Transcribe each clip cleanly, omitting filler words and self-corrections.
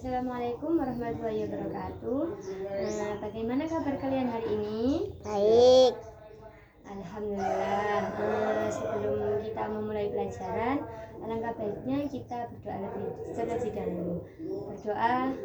Assalamualaikum warahmatullahi wabarakatuh. Bagaimana kabar kalian hari ini? Baik. Alhamdulillah. Sebelum kita memulai pelajaran, alangkah baiknya kita berdoa terlebih dahulu. Berdoa,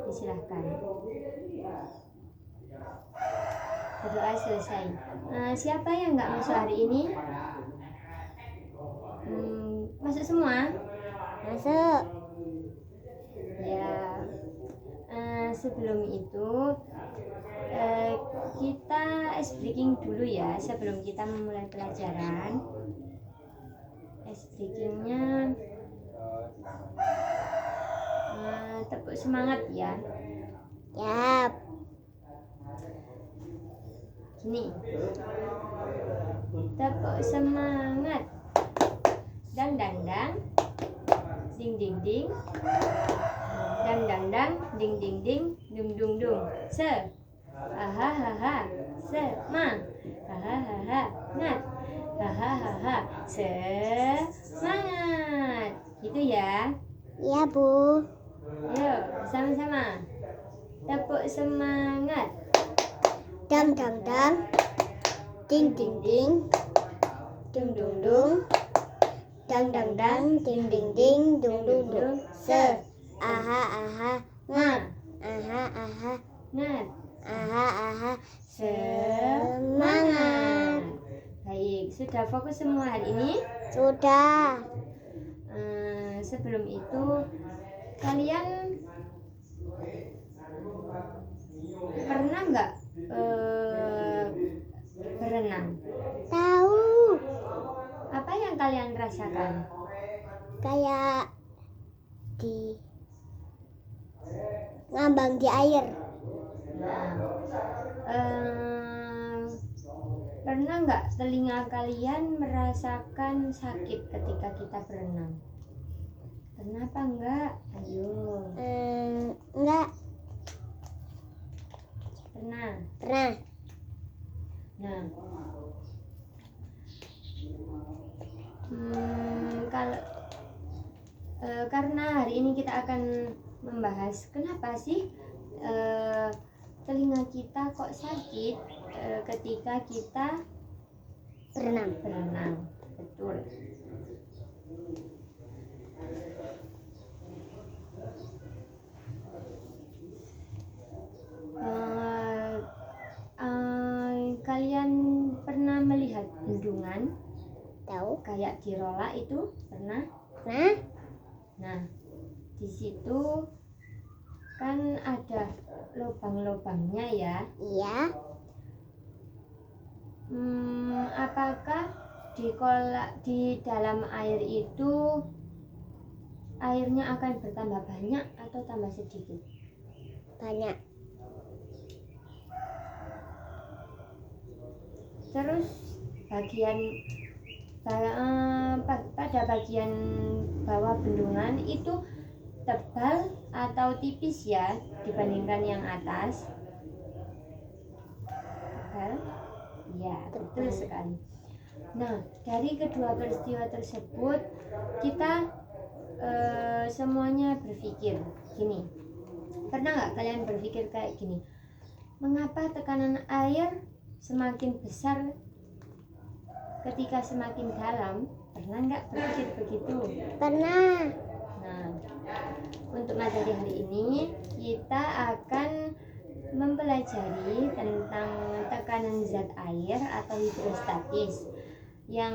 disilahkan. Berdoa selesai. Siapa yang nggak masuk hari ini? Masuk semua? Masuk. Ya. Sebelum itu kita ice breaking dulu ya sebelum kita memulai pelajaran. Ice breakingnya tepuk semangat ya. Yap. Gini, tepuk semangat. Dang dang dang, ding ding ding, dang dang dang, ding ding ding, dung dung dung. Hahaha, hahaha, ngat, hahaha, semangat. Gitu ya. Iya, Bu. Yuk, sama-sama. Tepuk semangat. Dang dang dang. Ding ding ding. Dung dung dung. Dang dang dang. Ding ding ding. Dung dung dung. Aha aha. Ngat. Aha aha. Ngat. Aha aha. Semangat. Baik, sudah fokus semua hari ini? Sudah. Sebelum itu kalian pernah nggak berenang? Tahu. Apa yang kalian rasakan? Kayak di ngambang di air. Pernah nggak telinga kalian merasakan sakit ketika kita berenang? Kenapa enggak? Ayo. Enggak. Pernah. Nah, kalau karena hari ini kita akan membahas kenapa sih telinga kita kok sakit ketika kita berenang. Betul. Kalian pernah melihat bendungan? Tahu? Kayak di Rola itu pernah? Nah, di situ kan ada lubang-lubangnya ya. Iya. Apakah di dalam air itu airnya akan bertambah banyak atau tambah sedikit? Banyak. Terus pada bagian bawah bendungan itu tebal atau tipis ya dibandingkan yang atas? Tebal? Ya, betul sekali. Nah, dari kedua peristiwa tersebut kita semuanya berpikir gini. Pernah nggak kalian berpikir kayak gini? Mengapa tekanan air semakin besar ketika semakin dalam? Pernah nggak berpikir begitu? Pernah. Nah, untuk materi hari ini kita akan mempelajari tentang tekanan zat air atau hidrostatis yang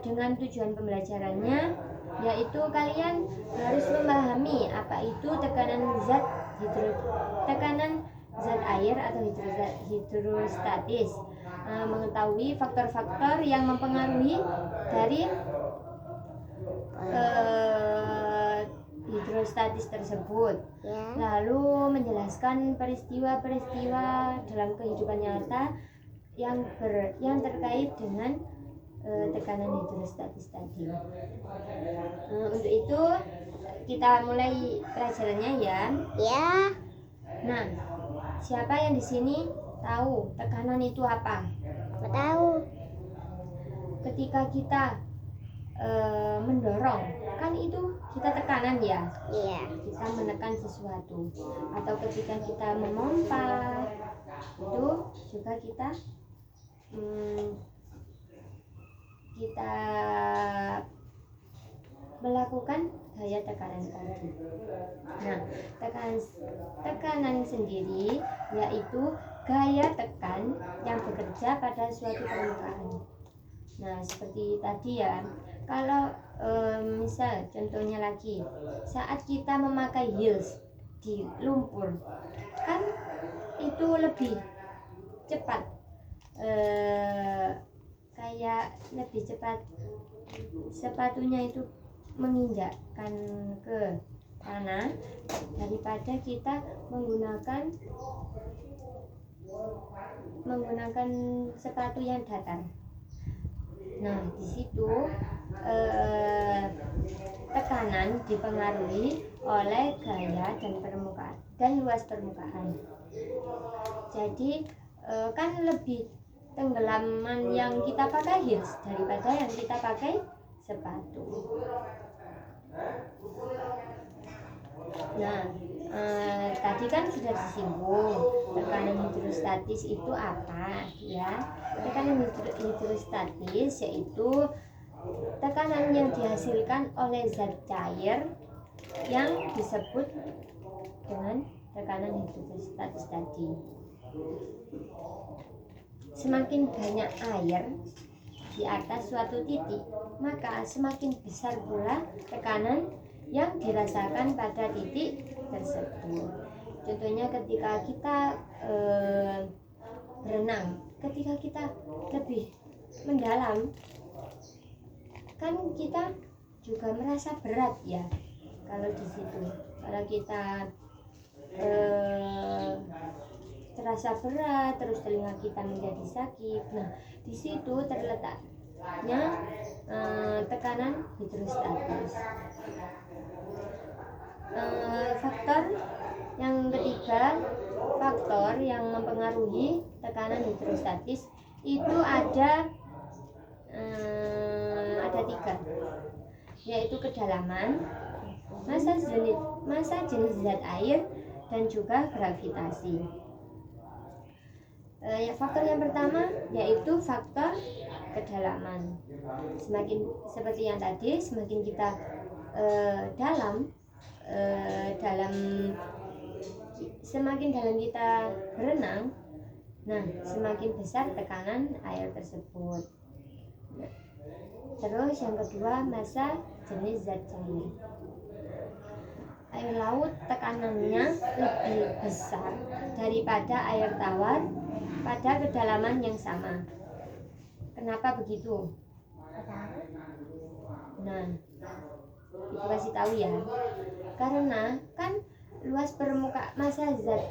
dengan tujuan pembelajarannya yaitu kalian harus memahami apa itu tekanan zat air atau hidrostatis, mengetahui faktor-faktor yang mempengaruhi dari hidrostatis tersebut, lalu menjelaskan peristiwa-peristiwa dalam kehidupan nyata yang terkait dengan tekanan hidrostatis tadi. Untuk itu kita mulai pelajarannya ya. Ya. Nah, siapa yang di sini tahu tekanan itu apa? Tahu. Ketika kita mendorong, kan itu kita tekanan ya, Iya. kita menekan sesuatu, atau ketika kita memompa itu juga kita kita melakukan gaya tekanan tadi. Nah, tekanan sendiri yaitu gaya tekan yang bekerja pada suatu permukaan. Nah, seperti tadi ya, kalau misal contohnya lagi, saat kita memakai heels di lumpur, kan itu lebih cepat, kayak lebih cepat sepatunya itu menginjakkan ke tanah daripada kita menggunakan sepatu yang datar. Nah, di situ tekanan dipengaruhi oleh gaya dan luas permukaan. Jadi kan lebih tenggelaman yang kita pakai heels daripada yang kita pakai sepatu. Nah, tadi kan sudah disinggung tekanan hidrostatis itu apa ya. Tekanan hidrostatis yaitu tekanan yang dihasilkan oleh zat cair yang disebut dengan tekanan hidrostatis tadi. Semakin banyak air di atas suatu titik, maka semakin besar pula tekanan yang dirasakan pada titik tersebut. Contohnya ketika kita berenang, ketika kita lebih mendalam, kan kita juga merasa berat ya. Kalau di situ, kalau kita terasa berat, terus telinga kita menjadi sakit. Nah, di situ terletaknya tekanan hidrostatis. Faktor yang ketiga, faktor yang mempengaruhi tekanan hidrostatis itu ada 3, yaitu kedalaman, massa jenis zat air, dan juga gravitasi. Faktor yang pertama yaitu faktor kedalaman. Seperti yang tadi, semakin kita semakin dalam kita berenang, nah semakin besar tekanan air tersebut. Terus yang kedua, massa jenis zat cair. Air laut tekanannya lebih besar daripada air tawar pada kedalaman yang sama. Kenapa begitu? Nah, itu kasih tahu ya. Karena kan luas massa zat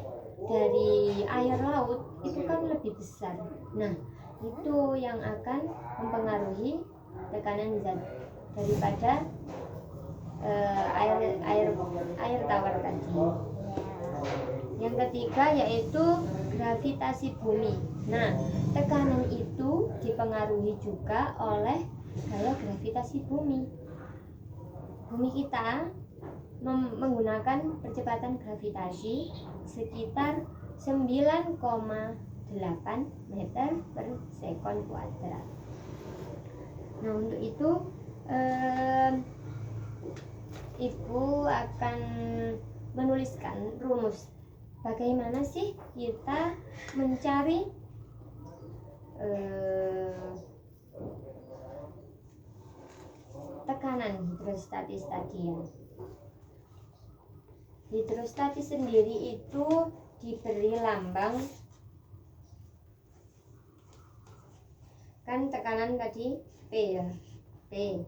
dari air laut itu kan lebih besar. Nah, itu yang akan mempengaruhi tekanan zat daripada air tawar tadi. Yang ketiga yaitu gravitasi bumi. Nah, tekanan itu dipengaruhi juga oleh gaya gravitasi bumi. Bumi kita menggunakan percepatan gravitasi sekitar 9,8 meter per sekon kuadrat. Nah, untuk itu Ibu akan menuliskan rumus bagaimana sih kita mencari tekanan hidrostatis tadi ya. Hidrostatis sendiri itu diberi lambang, kan tekanan tadi P ya, P.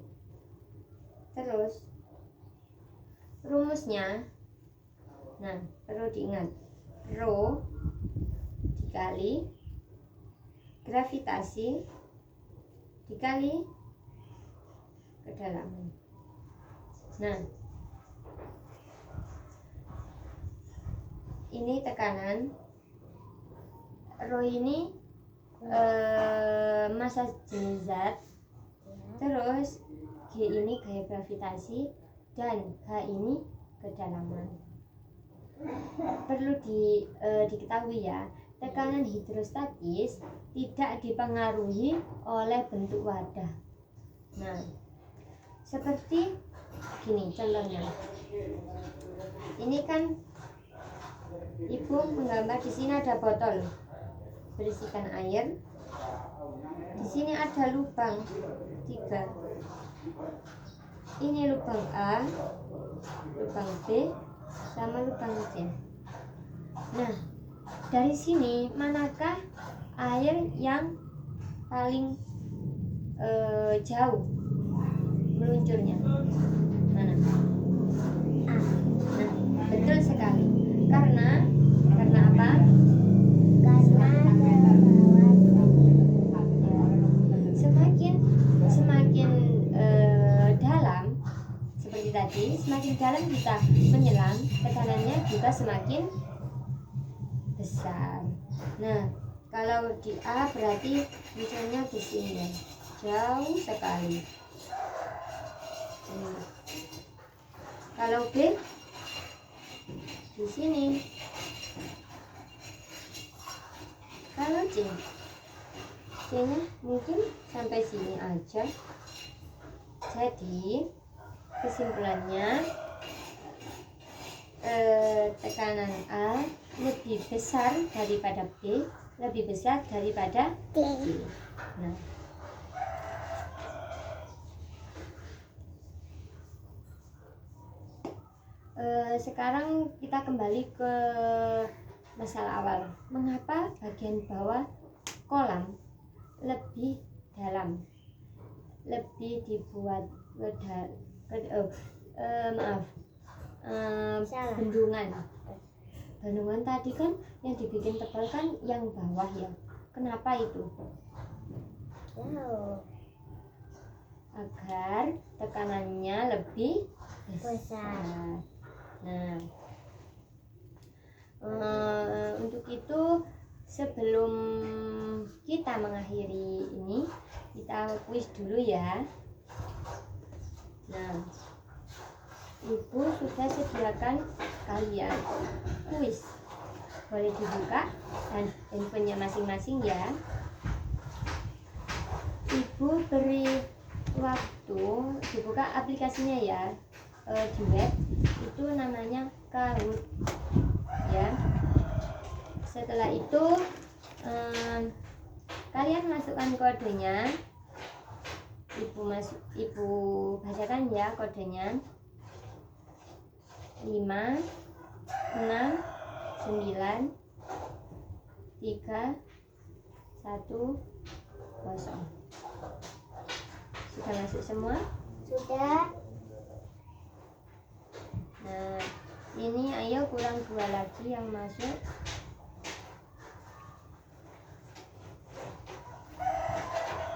Terus rumusnya, nah perlu diingat, rho dikali gravitasi dikali kedalaman. Nah, ini tekanan, rho ini massa jenis zat, terus G G ini gaya gravitasi dan H ini kedalaman. Perlu diketahui ya, tekanan hidrostatis tidak dipengaruhi oleh bentuk wadah. Nah, seperti gini contohnya. Ini kan ibu menggambar, di sini ada botol berisikan air. Di sini ada lubang 3. Ini lubang A, lubang B, sama lubang C. Nah, dari sini manakah air yang paling jauh meluncurnya? Mana? A. Nah, betul sekali. Karena apa? Semakin dalam seperti tadi, semakin dalam kita menyelam, tekanannya juga semakin besar. Nah, kalau di A berarti misalnya di sini jauh sekali. Kalau B di sini. Kalau C-nya mungkin sampai sini aja. Jadi kesimpulannya tekanan A lebih besar daripada B, lebih besar daripada D. Nah, sekarang kita kembali ke masalah awal. Mengapa bagian bawah kolam lebih dalam, lebih dibuat bendungan tadi kan yang dibikin tebal kan yang bawah ya. Kenapa itu? Agar tekanannya lebih besar. Nah, untuk itu sebelum kita mengakhiri ini, kita kuis dulu ya. Nah, ibu sudah sediakan kalian kuis, boleh dibuka dan handphonenya masing-masing ya. Ibu beri waktu, dibuka aplikasinya ya, di web itu namanya Kahoot ya. Setelah itu kalian masukkan kodenya. Ibu bacakan ya kodenya. 5 6 9 3 1 0. Sudah masuk semua? Sudah. Nah, ini ayo kurang 2 lagi yang masuk.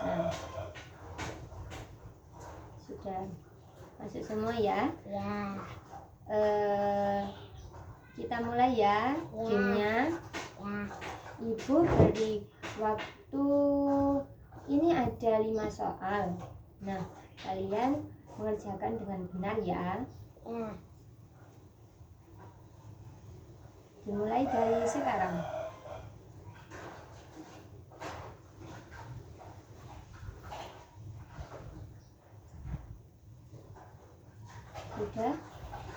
Nah, sudah masuk semua ya? Ya. Kita mulai ya gamenya. Ya. Ibu beri waktu, ini ada 5 soal. Nah, kalian mengerjakan dengan benar ya. Ya. Dimulai dari sekarang.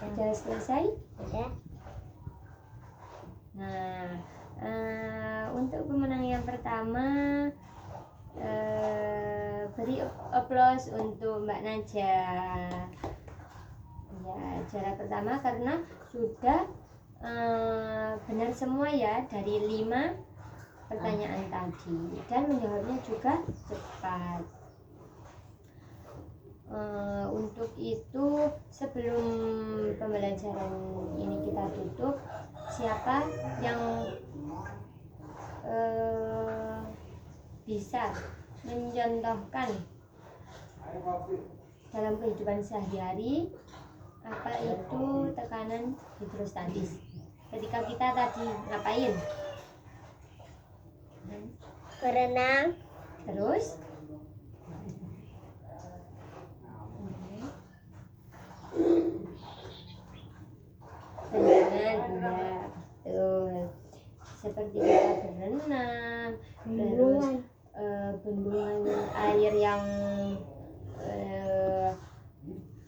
Sudah selesai? Sudah. Nah, untuk pemenang yang pertama, beri aplaus untuk Mbak Naja. Ya, juara pertama karena sudah benar semua ya dari 5 pertanyaan tadi dan menjawabnya juga cepat. Untuk itu sebelum pembelajaran ini kita tutup, siapa yang bisa mencontohkan dalam kehidupan sehari-hari apa itu tekanan hidrostatis? Ketika kita tadi ngapain? Berenang. Terus iya betul. Seperti kita berenang, terus Bendungan. bendungan air yang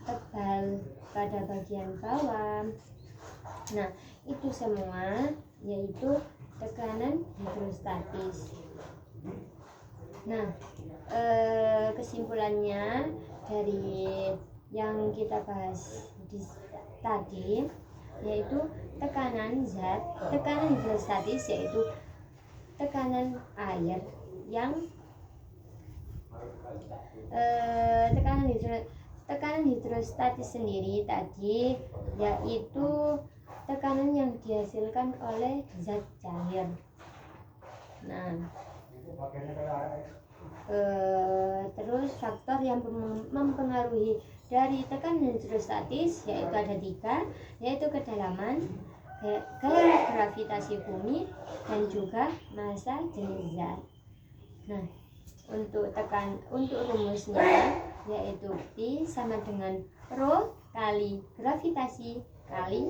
tebal pada bagian bawah. Nah, itu semua yaitu tekanan hidrostatis. Nah, kesimpulannya dari yang kita bahas tadi yaitu tekanan hidrostatis yaitu tekanan air yang tekanan hidrostatis sendiri tadi yaitu tekanan yang dihasilkan oleh zat cair. Nah, terus faktor yang mempengaruhi dari tekanan hidrostatis yaitu ada 3, yaitu kedalaman, gaya gravitasi bumi, dan juga massa jenis zat. Nah, untuk rumusnya yaitu P sama dengan rho kali gravitasi kali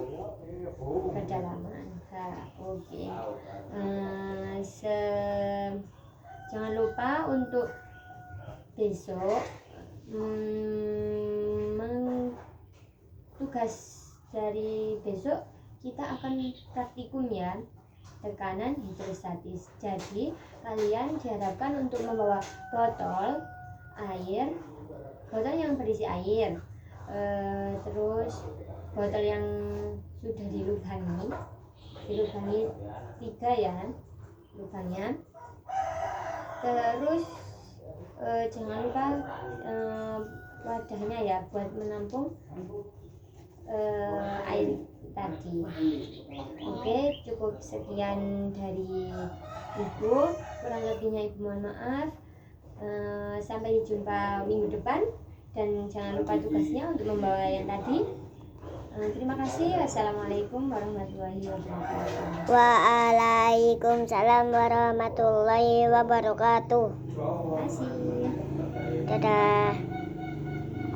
kedalaman. Oke. Jangan lupa untuk besok tugas dari besok kita akan praktikum ya, tekanan hidrostatis. Jadi kalian diharapkan untuk membawa botol yang berisi air, terus botol yang sudah dilubangi 3 ya lubangnya. Terus jangan lupa wadahnya ya buat menampung air tadi. Oke, cukup sekian dari Ibu, kurang lebihnya Ibu mohon maaf. Sampai jumpa minggu depan dan jangan lupa tugasnya untuk membawa yang tadi. Terima kasih. Wassalamualaikum warahmatullahi wabarakatuh. Waalaikumsalam warahmatullahi wabarakatuh. Terima kasih. Dadah.